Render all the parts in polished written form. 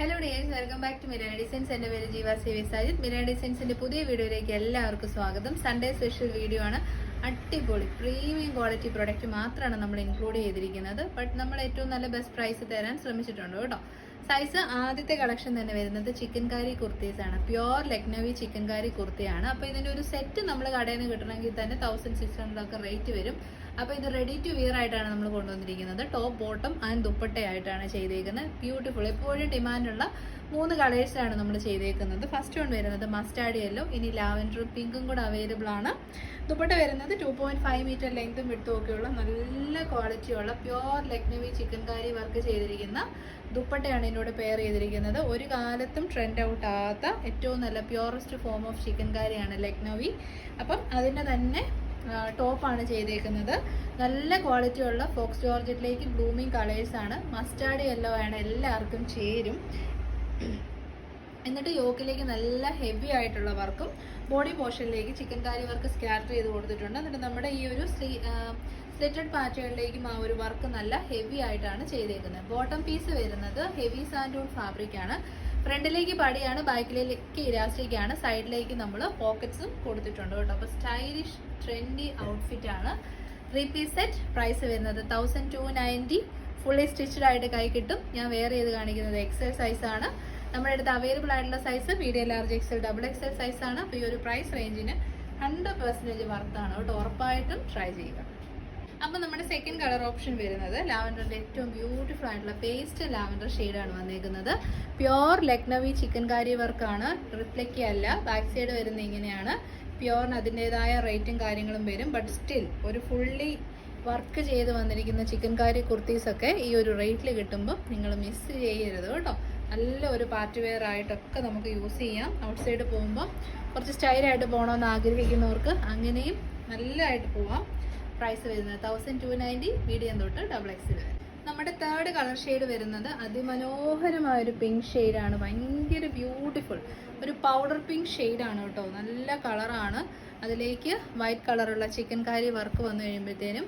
Hello dears, welcome back to Mirana Designs. എൻ്റെ പേര് ജീവ സേവി സാജിദ്. മിരാന ഡിസൈൻസിൻ്റെ പുതിയ വീഡിയോയിലേക്ക് എല്ലാവർക്കും സ്വാഗതം. സൺഡേ സ്പെഷ്യൽ വീഡിയോ ആണ്. അടിപൊളി പ്രീമിയം ക്വാളിറ്റി പ്രൊഡക്റ്റ് മാത്രമാണ് നമ്മൾ ഇൻക്ലൂഡ് ചെയ്തിരിക്കുന്നത്. ബട്ട് നമ്മൾ ഏറ്റവും നല്ല ബെസ്റ്റ് പ്രൈസ് തരാൻ ശ്രമിച്ചിട്ടുണ്ട് കേട്ടോ. സൈസ് ആദ്യത്തെ കളക്ഷൻ തന്നെ വരുന്നത് ചിക്കൻ കാരി കുർത്തീസ് ആണ്. പ്യുവർ ലക്നവി ചിക്കൻ കാരി കുർത്തിയാണ്. അപ്പോൾ ഇതിൻ്റെ ഒരു സെറ്റ് നമ്മൾ കടയിൽ നിന്ന് കിട്ടണമെങ്കിൽ തന്നെ 1600 ഒക്കെ റേറ്റ് വരും. അപ്പോൾ ഇത് റെഡി ടു വിയർ ആയിട്ടാണ് നമ്മൾ കൊണ്ടുവന്നിരിക്കുന്നത്. ടോപ്പ്, ബോട്ടം ആൻഡ് ദുപ്പട്ടയായിട്ടാണ് ചെയ്തേക്കുന്നത്. ബ്യൂട്ടിഫുൾ, എപ്പോഴും ഡിമാൻഡുള്ള 3 കളേഴ്സിലാണ് നമ്മൾ ചെയ്തേക്കുന്നത്. ഫസ്റ്റ് വൺ വരുന്നത് മസ്റ്റാർഡ് യെല്ലോ, ഇനി ലാവൻഡറും പിങ്കും കൂടെ അവൈലബിൾ ആണ്. ദുപ്പട്ട വരുന്നത് 2.5 മീറ്റർ ലെങ്തും വിഡ്ത്തും ഒക്കെയുള്ള നല്ല ക്വാളിറ്റിയുള്ള പ്യുവർ ലക്നവി ചിക്കൻ കാരി വർക്ക് ചെയ്തിരിക്കുന്ന ദുപ്പട്ടയാണ് ഇതിനോട് പെയർ ചെയ്തിരിക്കുന്നത്. ഒരു കാലത്തും ട്രെൻഡ് ഔട്ട് ആകാത്ത ഏറ്റവും നല്ല പ്യുവറസ്റ്റ് ഫോം ഓഫ് ചിക്കൻ കാരിയാണ് ലക്നവി. അപ്പം അതിൻ്റെ തന്നെ ടോപ്പാണ് ചെയ്തേക്കുന്നത്. നല്ല ക്വാളിറ്റിയുള്ള ഫോക്സ് ജോർജറ്റിലേക്ക് ബ്ലൂമിങ് കളേഴ്സാണ്. മസ്റ്റാർഡ് യെല്ലോ ആണ്, എല്ലാവർക്കും ചേരും. എന്നിട്ട് യോക്കിലേക്ക് നല്ല ഹെവി ആയിട്ടുള്ള വർക്കും ബോഡി പോർഷനിലേക്ക് ചിക്കൻ കാരി വർക്ക് സ്കാറ്റർ ചെയ്ത് കൊടുത്തിട്ടുണ്ട്. എന്നിട്ട് നമ്മുടെ ഈ ഒരു സ്ലിറ്റഡ് പാറ്റേണിലേക്കും ആ ഒരു വർക്ക് നല്ല ഹെവി ആയിട്ടാണ് ചെയ്തേക്കുന്നത്. ബോട്ടം പീസ് വരുന്നത് ഹെവി സാൻഡൂൺ ഫാബ്രിക് ആണ്. ഫ്രണ്ടിലേക്ക് പടിയാണ്, ബാക്കിലേക്ക് ഇലാസ്റ്റിക് ആണ്, സൈഡിലേക്ക് നമ്മൾ പോക്കറ്റ്സും കൊടുത്തിട്ടുണ്ട് കേട്ടോ. അപ്പോൾ സ്റ്റൈലിഷ് ട്രെൻഡി ഔട്ട്ഫിറ്റ് ആണ്. 3 പീസ് സെറ്റ്. പ്രൈസ് വരുന്നത് 1290. ഫുള്ളി സ്റ്റിച്ചഡ് ആയിട്ട് കൈ കിട്ടും. ഞാൻ വെയർ ചെയ്ത് കാണിക്കുന്നത് എക്സൽ സൈസ് ആണ്. നമ്മുടെ അടുത്ത് അവൈലബിൾ ആയിട്ടുള്ള size medium, large, XL, double XL size ആണ്. അപ്പോൾ ഈ ഒരു പ്രൈസ് റേഞ്ചിന് 100% വർത്താണ് കേട്ടോ. ഉറപ്പായിട്ടും ട്രൈ ചെയ്യുക. അപ്പോൾ നമ്മുടെ സെക്കൻഡ് കളർ ഓപ്ഷൻ വരുന്നത് ലാവൻഡറിൻ്റെ ഏറ്റവും ബ്യൂട്ടിഫുൾ ആയിട്ടുള്ള പേസ്റ്റ് ലാവൻഡർ ഷെയ്ഡാണ് വന്നേക്കുന്നത്. പ്യുവർ ലക്നവി ചിക്കൻ കാരി വർക്കാണ്, റിഫ്ലക്റ്റ് അല്ല. ബാക്ക് സൈഡ് വരുന്നത് ഇങ്ങനെയാണ്. പ്യുവറിന് അതിൻ്റെതായ റേറ്റും കാര്യങ്ങളും വരും. ബട്ട് സ്റ്റിൽ ഒരു ഫുള്ളി വർക്ക് ചെയ്ത് വന്നിരിക്കുന്ന ചിക്കൻ കാരി കുർത്തീസൊക്കെ ഈ ഒരു റേറ്റിൽ കിട്ടുമ്പോൾ നിങ്ങൾ മിസ് ചെയ്യരുത് കേട്ടോ. നല്ല ഒരു പാർട്ടി വെയർ ആയിട്ടൊക്കെ നമുക്ക് യൂസ് ചെയ്യാം. ഔട്ട് സൈഡ് പോകുമ്പോൾ കുറച്ച് സ്റ്റൈലായിട്ട് പോകണമെന്ന് ആഗ്രഹിക്കുന്നവർക്ക് അങ്ങനെയും നല്ലതായിട്ട് പോവാം. പ്രൈസ് വരുന്നത് 1290, മീഡിയം തൊട്ട് ഡബിൾ എക്സിൽ വരെ. നമ്മുടെ തേർഡ് കളർ ഷെയ്ഡ് വരുന്നത് അതിമനോഹരമായൊരു പിങ്ക് ഷെയ്ഡാണ്. ഭയങ്കര ബ്യൂട്ടിഫുൾ ഒരു പൗഡർ പിങ്ക് ഷെയ്ഡാണ് കേട്ടോ. നല്ല കളറാണ്. അതിലേക്ക് വൈറ്റ് കളറുള്ള ചിക്കൻ കാരി വർക്ക് വന്നു കഴിയുമ്പോഴത്തേനും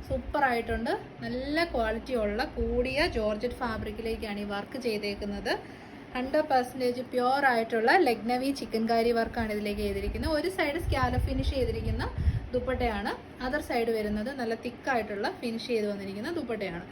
സൂപ്പറായിട്ടുണ്ട്. നല്ല ക്വാളിറ്റി ഉള്ള കൂടിയ ജോർജറ്റ് ഫാബ്രിക്കിലേക്കാണ് ഈ വർക്ക് ചെയ്തേക്കുന്നത്. 100% പ്യുവർ ആയിട്ടുള്ള ലക്നവി ചിക്കൻ കാരി വർക്കാണ് ഇതിലേക്ക് ചെയ്തിരിക്കുന്നത്. ഒരു സൈഡ് സ്കാലപ്പ് ഫിനിഷ് ചെയ്തിരിക്കുന്ന ദുപ്പട്ടയാണ്. അതർ സൈഡ് വരുന്നത് നല്ല തിക്കായിട്ടുള്ള ഫിനിഷ് ചെയ്ത് വന്നിരിക്കുന്ന ദുപ്പട്ടയാണ്.